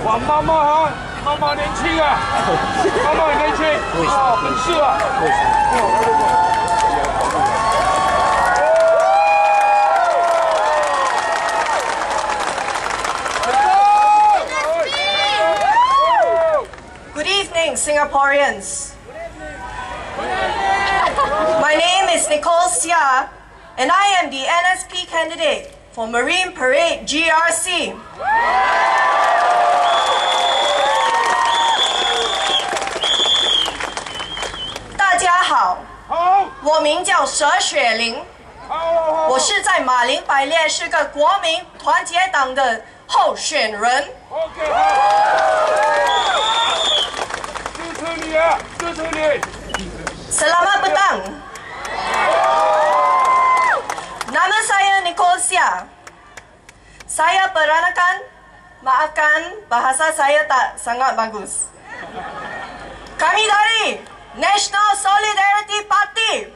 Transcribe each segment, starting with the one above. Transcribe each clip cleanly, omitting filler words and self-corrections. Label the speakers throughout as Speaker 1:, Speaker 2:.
Speaker 1: 哇，妈妈啊，妈妈年轻啊，妈妈很年轻，哦，很适啊。
Speaker 2: Good evening, Singaporeans. My name is Nicole Seah, and I am the NSP candidate for Marine Parade GRC. 大家好，我名叫佘雪玲，我是在马林百列是个国民团结党的候选人。
Speaker 1: 支持你啊，支持你。
Speaker 2: Selamat petang. Nama saya Nicole Seah. Saya peranakan, maafkan bahasa saya tak sangat bagus. Kami dari National Solidarity Party.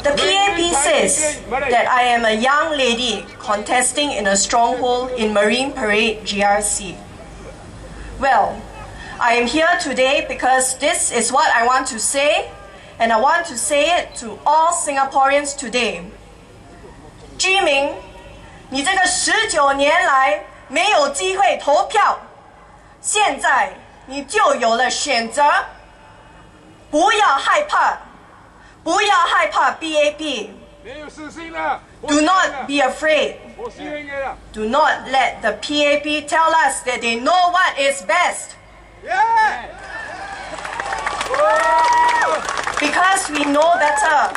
Speaker 2: The PAP says that I am a young lady contesting in a stronghold in Marine Parade GRC. Well, I am here today because this is what I want to say, and I want to say it to all Singaporeans today. 居民，你这个19年来没有机会投票，现在你就有了选择。不要害怕，不要害怕 PAP. Do not be afraid. Do not let the PAP tell us that they know what is best. Because we know better,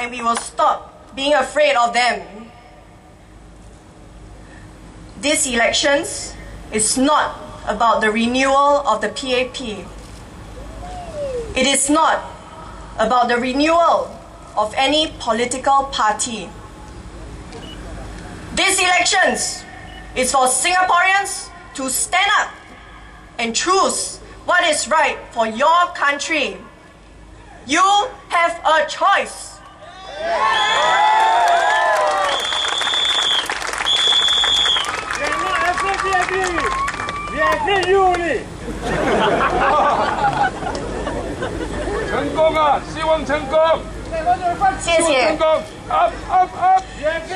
Speaker 2: and we will stop being afraid of them. This elections is not about the renewal of the PAP. It is not about the renewal of any political party. This elections is for Singaporeans to stand up and choose what is right for your country. You have a choice.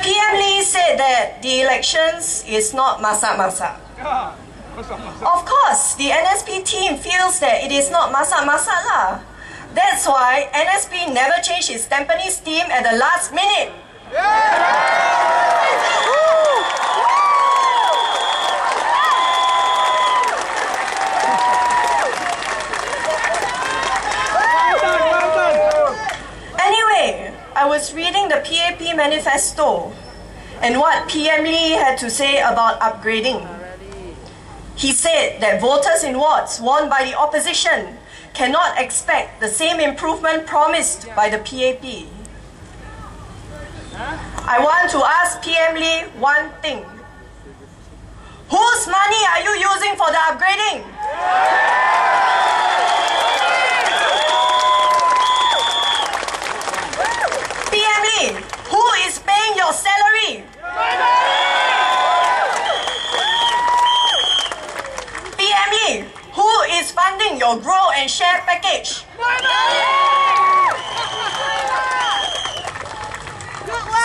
Speaker 2: PM Lee said that the elections is not masak-masak. Of course, the NSP team feels that it is not masak-masak lah. That's why NSP never changed its Tampines team at the last minute. Anyway, I was reading the PAP manifesto and what PM Lee had to say about upgrading. He said that voters in wards won by the opposition cannot expect the same improvement promised by the PAP. I want to ask PM Lee one thing. Whose money are you using for the upgrading? PM Lee, who is paying your salary? PM Lee, who is funding your grow and share package?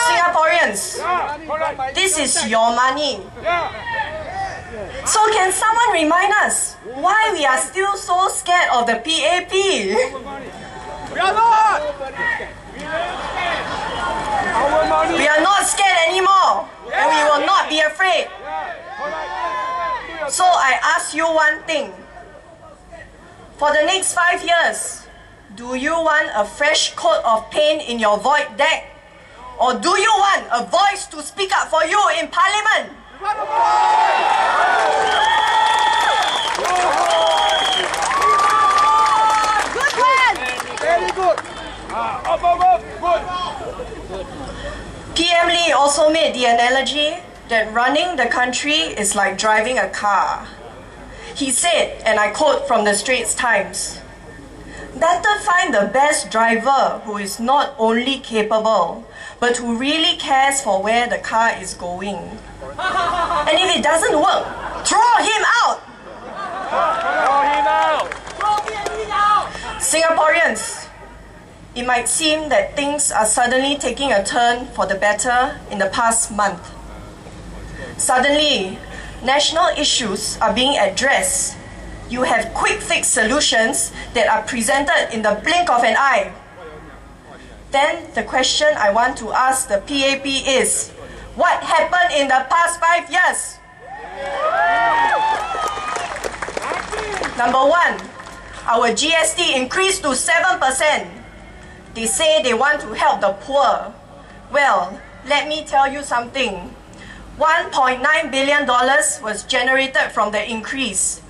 Speaker 2: Singaporeans, this is your money. So can someone remind us why we are still so scared of the PAP? We are not! We are not scared anymore, and we will not be afraid. So I ask you one thing. For the next 5 years, do you want a fresh coat of paint in your void deck? Or do you want a voice to speak up for you in Parliament? Good one! Very good! PM Lee also made the analogy that running the country is like driving a car. He said, and I quote from the Straits Times, Better find the best driver who is not only capable, but who really cares for where the car is going. And if it doesn't work, throw him out! Singaporeans, it might seem that things are suddenly taking a turn for the better in the past month. Suddenly, national issues are being addressed. You have quick fix solutions that are presented in the blink of an eye. Then the question I want to ask the PAP is, what happened in the past 5 years? Number one, our GST increased to 7%. They say they want to help the poor. Well, let me tell you something. $1.9 billion was generated from the increase,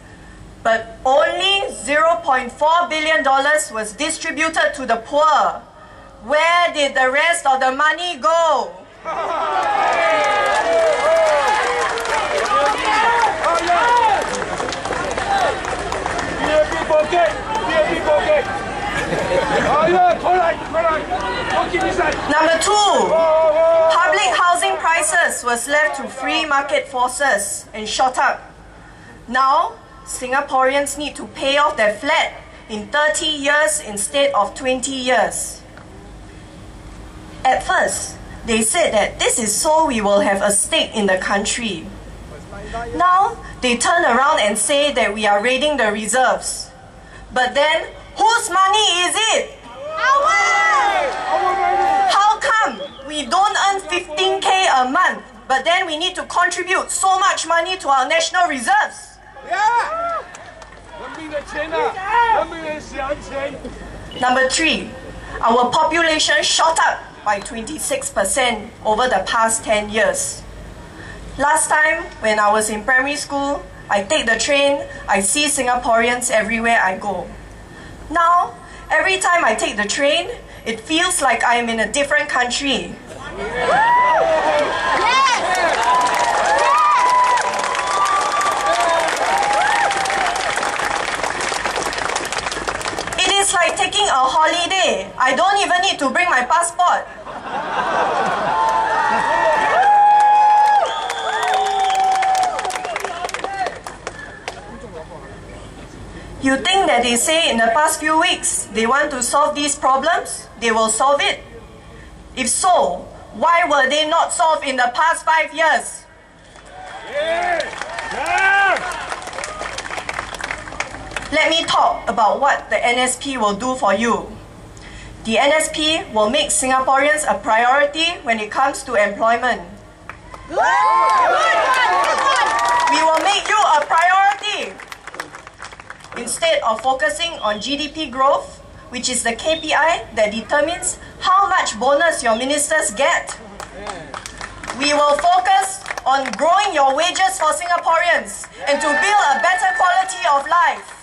Speaker 2: but only $0.4 billion was distributed to the poor. Where did the rest of the money go? Number two, public housing prices was left to free market forces and shot up. Now, Singaporeans need to pay off their flat in 30 years instead of 20 years. At first, they said that this is so we will have a stake in the country. Now, they turn around and say that we are raiding the reserves. But then, whose money is it? How come we don't earn 15K a month, but then we need to contribute so much money to our national reserves? Number three, our population shot up by 26% over the past 10 years. Last time, when I was in primary school, I take the train, I see Singaporeans everywhere I go. Now, every time I take the train, it feels like I am in a different country. It is like taking a holiday. I don't even need to bring my passport. You think that they say in the past few weeks they want to solve these problems? They will solve it? If so, why were they not solved in the past 5 years? Let me talk about what the NSP will do for you. The NSP will make Singaporeans a priority when it comes to employment. We will make you a priority. Instead of focusing on GDP growth, which is the KPI that determines how much bonus your ministers get, we will focus on growing your wages for Singaporeans and to build a better quality of life.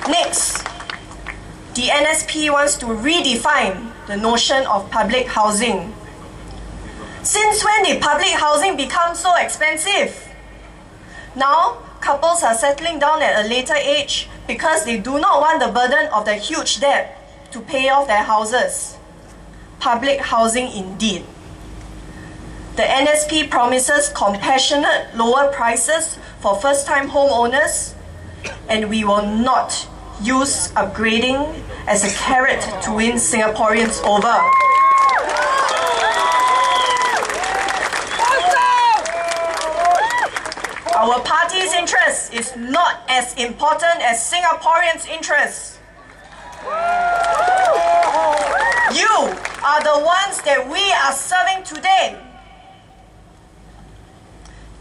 Speaker 2: Next, the NSP wants to redefine the notion of public housing. Since when did public housing become so expensive? Now, couples are settling down at a later age because they do not want the burden of the huge debt to pay off their houses. Public housing indeed. The NSP promises compassionate lower prices for first-time homeowners, and we will not use upgrading as a carrot to win Singaporeans over. Our party's interest is not as important as Singaporeans' interest. You are the ones that we are serving today.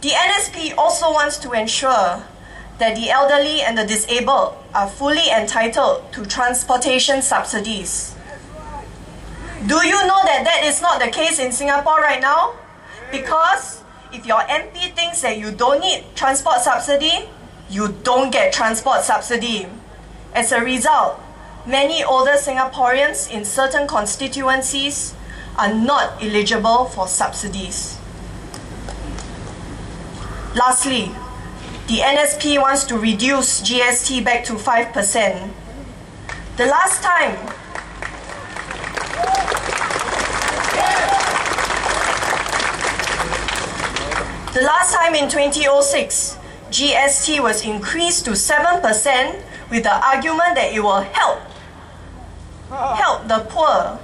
Speaker 2: The NSP also wants to ensure that the elderly and the disabled are fully entitled to transportation subsidies. Do you know that that is not the case in Singapore right now? Because if your MP thinks that you don't need transport subsidy, you don't get transport subsidy. As a result, many older Singaporeans in certain constituencies are not eligible for subsidies. Lastly, the NSP wants to reduce GST back to 5%. The last time in 2006, GST was increased to 7% with the argument that it will help the poor.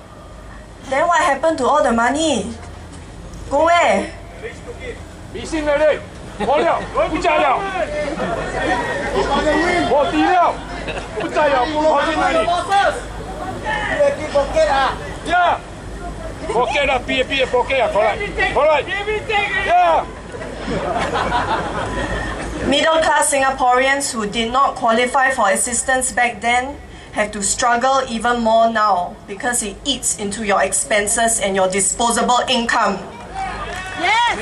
Speaker 2: Then what happened to all the money? Go where?
Speaker 1: 理性的嘞，我了，不加了，我低了，不加了，跑去哪里？呀，pocket 啊，别 pocket 啊，过来，呀。
Speaker 2: Middle-class Singaporeans who did not qualify for assistance back then have to struggle even more now because it eats into your expenses and your disposable income.
Speaker 3: Yes!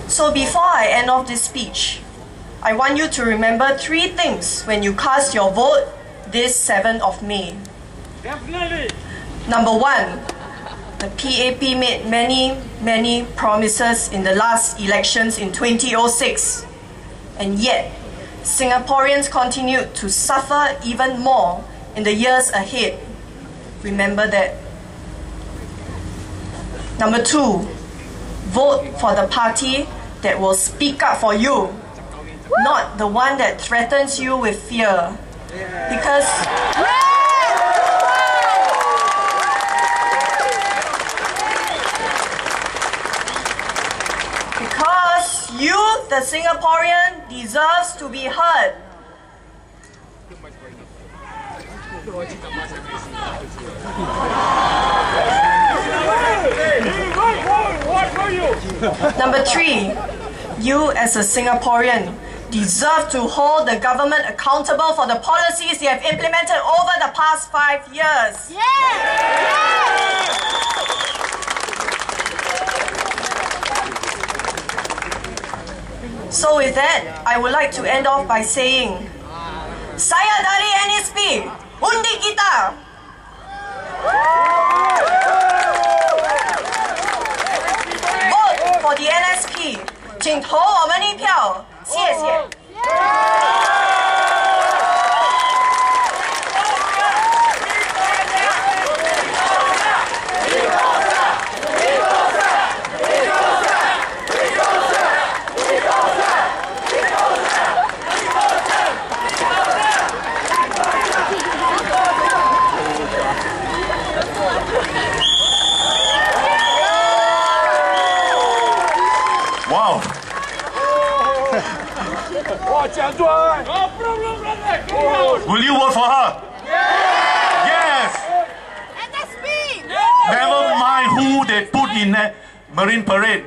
Speaker 2: So before I end off this speech, I want you to remember 3 things when you cast your vote this 7th of May.
Speaker 1: Definitely.
Speaker 2: Number 1, the PAP made many promises in the last elections in 2006, and yet Singaporeans continued to suffer even more in the years ahead. Remember that. Number 2, vote for the party that will speak up for you, not the one that threatens you with fear. Because you, the Singaporean, deserves to be heard. Number 3, you as a Singaporean deserve to hold the government accountable for the policies they have implemented over the past 5 years. So with that, I would like to end off by saying, saya dari NSP, undi kita! Vote for the NSP, 请投我们一票，谢谢。
Speaker 4: Wow! Will you vote for her? Yes!
Speaker 3: NSP!
Speaker 4: Never mind who they put in Marine Parade.